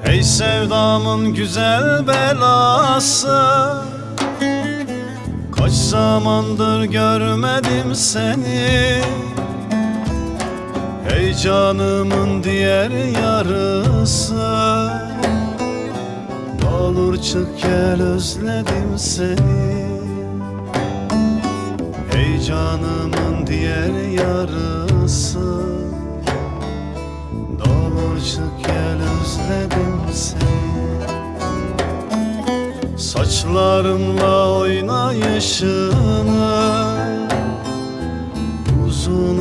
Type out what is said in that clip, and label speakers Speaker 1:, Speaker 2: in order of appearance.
Speaker 1: Ey sevdamın güzel belası, kaç zamandır görmedim seni. Ey canımın diğer yarısı, ne olur çık gel özledim seni. Ey canımın diğer yarısı, ne olur çık gel özledim seni. Saçlarımla oynayışını, uzun